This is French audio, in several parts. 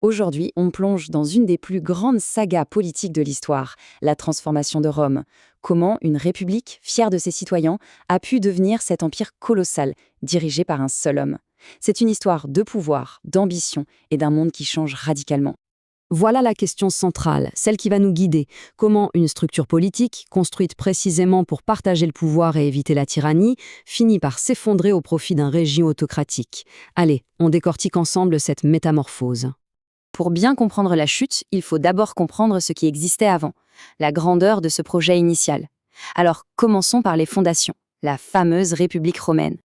Aujourd'hui, on plonge dans une des plus grandes sagas politiques de l'histoire, la transformation de Rome. Comment une république, fière de ses citoyens, a pu devenir cet empire colossal, dirigé par un seul homme. C'est une histoire de pouvoir, d'ambition et d'un monde qui change radicalement. Voilà la question centrale, celle qui va nous guider. Comment une structure politique, construite précisément pour partager le pouvoir et éviter la tyrannie, finit par s'effondrer au profit d'un régime autocratique. Allez, on décortique ensemble cette métamorphose. Pour bien comprendre la chute, il faut d'abord comprendre ce qui existait avant, la grandeur de ce projet initial. Alors, commençons par les fondations, la fameuse République romaine.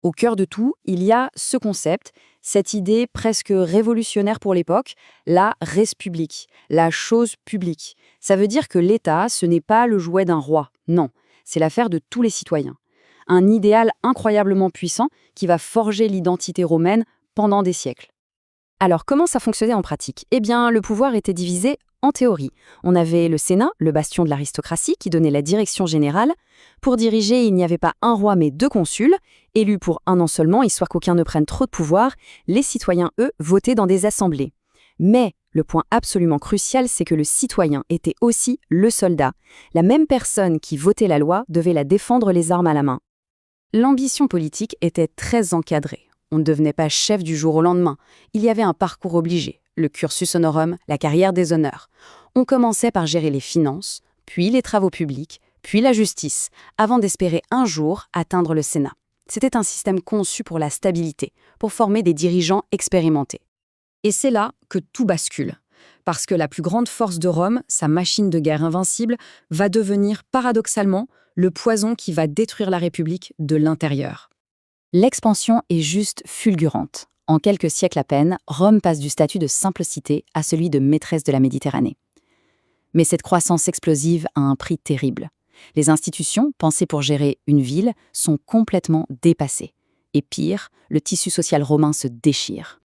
Au cœur de tout, il y a ce concept, cette idée presque révolutionnaire pour l'époque, la res publique, la chose publique. Ça veut dire que l'État, ce n'est pas le jouet d'un roi, non, c'est l'affaire de tous les citoyens. Un idéal incroyablement puissant qui va forger l'identité romaine pendant des siècles. Alors, comment ça fonctionnait en pratique? Eh bien, le pouvoir était divisé en théorie. On avait le Sénat, le bastion de l'aristocratie, qui donnait la direction générale. Pour diriger, il n'y avait pas un roi, mais deux consuls, élus pour un an seulement, histoire qu'aucun ne prenne trop de pouvoir. Les citoyens, eux, votaient dans des assemblées. Mais le point absolument crucial, c'est que le citoyen était aussi le soldat. La même personne qui votait la loi devait la défendre les armes à la main. L'ambition politique était très encadrée. On ne devenait pas chef du jour au lendemain. Il y avait un parcours obligé, le cursus honorum, la carrière des honneurs. On commençait par gérer les finances, puis les travaux publics, puis la justice, avant d'espérer un jour atteindre le Sénat. C'était un système conçu pour la stabilité, pour former des dirigeants expérimentés. Et c'est là que tout bascule. Parce que la plus grande force de Rome, sa machine de guerre invincible, va devenir paradoxalement le poison qui va détruire la République de l'intérieur. L'expansion est juste fulgurante. En quelques siècles à peine, Rome passe du statut de simple cité à celui de maîtresse de la Méditerranée. Mais cette croissance explosive a un prix terrible. Les institutions, pensées pour gérer une ville, sont complètement dépassées. Et pire, le tissu social romain se déchire.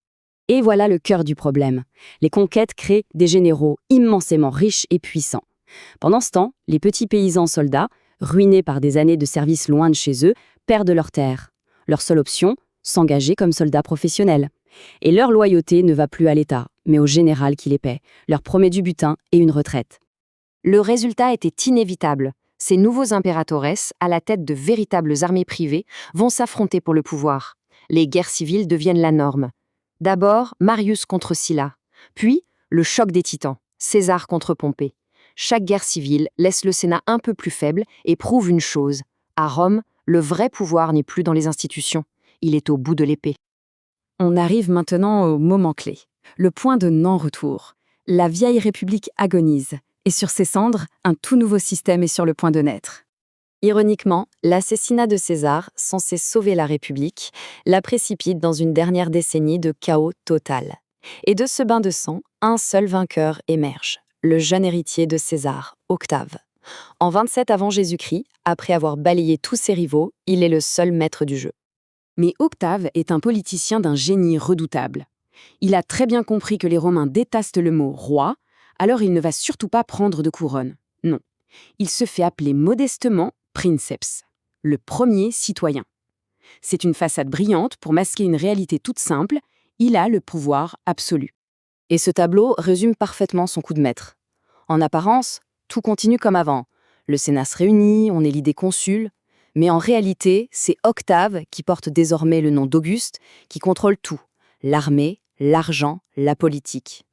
Et voilà le cœur du problème. Les conquêtes créent des généraux immensément riches et puissants. Pendant ce temps, les petits paysans soldats, ruinés par des années de service loin de chez eux, perdent leurs terres. Leur seule option, s'engager comme soldats professionnels. Et leur loyauté ne va plus à l'État, mais au général qui les paie, leur promet du butin et une retraite. Le résultat était inévitable. Ces nouveaux impératores, à la tête de véritables armées privées, vont s'affronter pour le pouvoir. Les guerres civiles deviennent la norme. D'abord, Marius contre Sylla, puis le choc des titans, César contre Pompée. Chaque guerre civile laisse le Sénat un peu plus faible et prouve une chose. À Rome, le vrai pouvoir n'est plus dans les institutions, il est au bout de l'épée. On arrive maintenant au moment clé, le point de non-retour. La vieille République agonise, et sur ses cendres, un tout nouveau système est sur le point de naître. Ironiquement, l'assassinat de César, censé sauver la République, la précipite dans une dernière décennie de chaos total. Et de ce bain de sang, un seul vainqueur émerge, le jeune héritier de César, Octave. En 27 avant Jésus-Christ, après avoir balayé tous ses rivaux, il est le seul maître du jeu. Mais Octave est un politicien d'un génie redoutable. Il a très bien compris que les Romains détestent le mot « roi », alors il ne va surtout pas prendre de couronne. Non. Il se fait appeler modestement « princeps », le premier citoyen. C'est une façade brillante pour masquer une réalité toute simple, il a le pouvoir absolu. Et ce tableau résume parfaitement son coup de maître. En apparence, tout continue comme avant. Le Sénat se réunit, on élit des consuls. Mais en réalité, c'est Octave, qui porte désormais le nom d'Auguste, qui contrôle tout. L'armée, l'argent, la politique.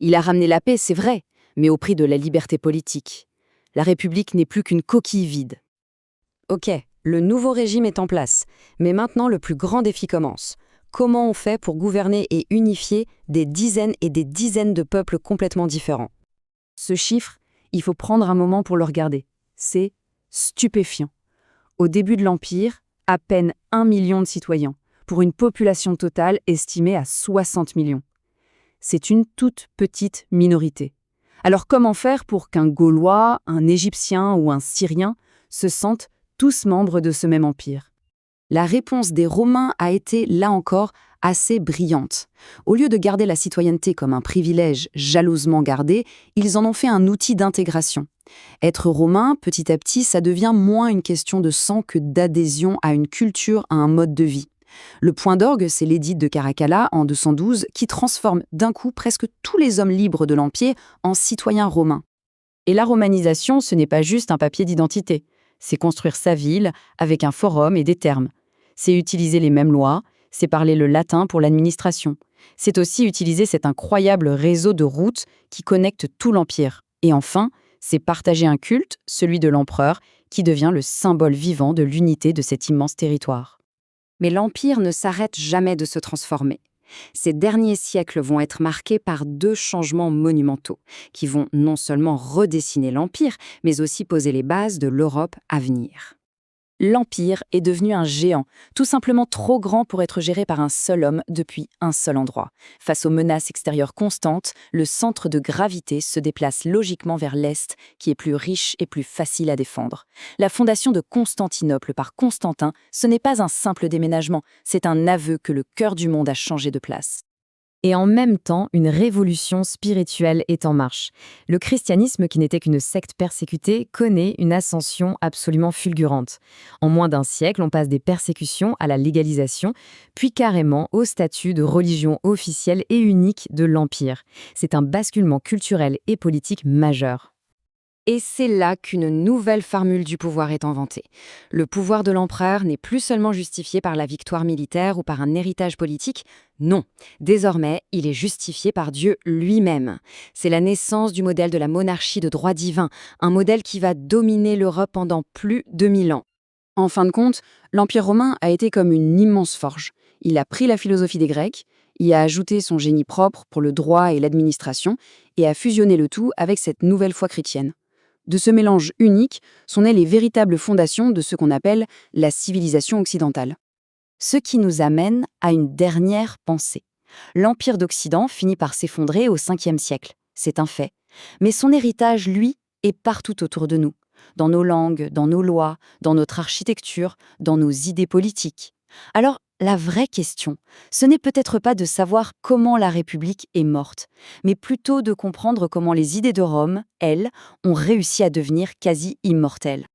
Il a ramené la paix, c'est vrai, mais au prix de la liberté politique. La République n'est plus qu'une coquille vide. Ok, le nouveau régime est en place. Mais maintenant, le plus grand défi commence. Comment on fait pour gouverner et unifier des dizaines et des dizaines de peuples complètement différents? Ce chiffre, il faut prendre un moment pour le regarder. C'est stupéfiant. Au début de l'Empire, à peine 1 million de citoyens, pour une population totale estimée à 60 millions. C'est une toute petite minorité. Alors comment faire pour qu'un Gaulois, un Égyptien ou un Syrien se sentent tous membres de ce même empire? La réponse des Romains a été, là encore, assez brillante. Au lieu de garder la citoyenneté comme un privilège jalousement gardé, ils en ont fait un outil d'intégration. Être romain, petit à petit, ça devient moins une question de sang que d'adhésion à une culture, à un mode de vie. Le point d'orgue, c'est l'édit de Caracalla en 212 qui transforme d'un coup presque tous les hommes libres de l'Empire en citoyens romains. Et la romanisation, ce n'est pas juste un papier d'identité. C'est construire sa ville avec un forum et des termes. C'est utiliser les mêmes lois, c'est parler le latin pour l'administration. C'est aussi utiliser cet incroyable réseau de routes qui connecte tout l'Empire. Et enfin, c'est partager un culte, celui de l'empereur, qui devient le symbole vivant de l'unité de cet immense territoire. Mais l'Empire ne s'arrête jamais de se transformer. Ces derniers siècles vont être marqués par deux changements monumentaux, qui vont non seulement redessiner l'Empire, mais aussi poser les bases de l'Europe à venir. L'Empire est devenu un géant, tout simplement trop grand pour être géré par un seul homme depuis un seul endroit. Face aux menaces extérieures constantes, le centre de gravité se déplace logiquement vers l'Est, qui est plus riche et plus facile à défendre. La fondation de Constantinople par Constantin, ce n'est pas un simple déménagement, c'est un aveu que le cœur du monde a changé de place. Et en même temps, une révolution spirituelle est en marche. Le christianisme, qui n'était qu'une secte persécutée, connaît une ascension absolument fulgurante. En moins d'un siècle, on passe des persécutions à la légalisation, puis carrément au statut de religion officielle et unique de l'Empire. C'est un basculement culturel et politique majeur. Et c'est là qu'une nouvelle formule du pouvoir est inventée. Le pouvoir de l'empereur n'est plus seulement justifié par la victoire militaire ou par un héritage politique, non. Désormais, il est justifié par Dieu lui-même. C'est la naissance du modèle de la monarchie de droit divin, un modèle qui va dominer l'Europe pendant plus de 1000 ans. En fin de compte, l'Empire romain a été comme une immense forge. Il a pris la philosophie des Grecs, y a ajouté son génie propre pour le droit et l'administration, et a fusionné le tout avec cette nouvelle foi chrétienne. De ce mélange unique sont nées les véritables fondations de ce qu'on appelle la civilisation occidentale. Ce qui nous amène à une dernière pensée. L'Empire d'Occident finit par s'effondrer au 5e siècle, c'est un fait. Mais son héritage, lui, est partout autour de nous. Dans nos langues, dans nos lois, dans notre architecture, dans nos idées politiques. Alors, la vraie question, ce n'est peut-être pas de savoir comment la République est morte, mais plutôt de comprendre comment les idées de Rome, elles, ont réussi à devenir quasi immortelles.